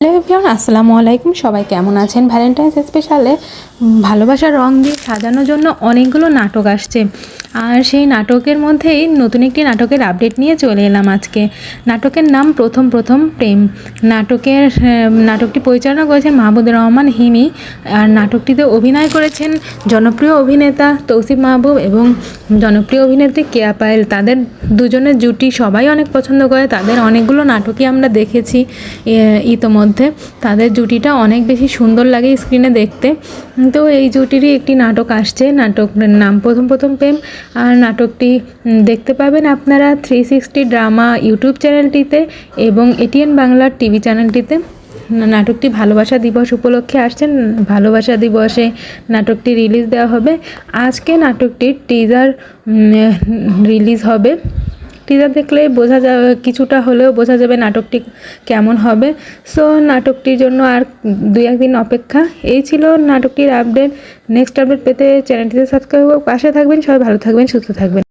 Hello everyone, আসসালামু আলাইকুম। সবাই কেমন আছেন? ভ্যালেন্টাইন্স স্পেশালে ভালোবাসার রং দিয়ে সাজানোর জন্য অনেকগুলো নাটক আসছে, আর সেই নাটকের মধ্যেই নতুন একটি নাটকের আপডেট নিয়ে চলে এলাম আজকে। নাটকের নাম প্রথম প্রথম প্রেম। নাটকটি পরিচালনা করেছেন মাহমুদুর রহমান হিমি, আর নাটকটিতে অভিনয় করেছেন জনপ্রিয় অভিনেতা তৌসিফ মাহবুব এবং জনপ্রিয় অভিনেত্রী কেয়া পায়েল। তাদের দুজনের জুটি সবাই অনেক পছন্দ করে, তাদের অনেকগুলো নাটকই আমরা দেখেছি ইতোমধ্যে। তাদের জুটিটা অনেক বেশি সুন্দর লাগে স্ক্রিনে দেখতে। তো এই জুটিরই একটি নাটক আসছে, নাটকের নাম প্রথম প্রথম প্রেম। আর নাটকটি দেখতে পাবেন আপনারা 360 ড্রামা ইউটিউব চ্যানেলটিতে এবং এটিএন বাংলার টিভি চ্যানেলটিতে। নাটকটি ভালোবাসা দিবস উপলক্ষে আসছেন। ভালোবাসা দিবসে নাটকটি রিলিজ দেওয়া হবে। আজকে নাটকটির টিজার রিলিজ হবে। টিজার দেখলে বোঝা যাবে, কিছুটা হলেও বোঝা যাবে নাটকটি কেমন হবে। সো নাটকটির জন্য আর 2-1 দিন অপেক্ষা। এই ছিল নাটকটির আপডেট। নেক্সট আপডেট পেতে চ্যানেলটিতে সাবস্ক্রাইব করে পাশে থাকবেন। সবাই ভালো থাকবেন, সুস্থ থাকবেন।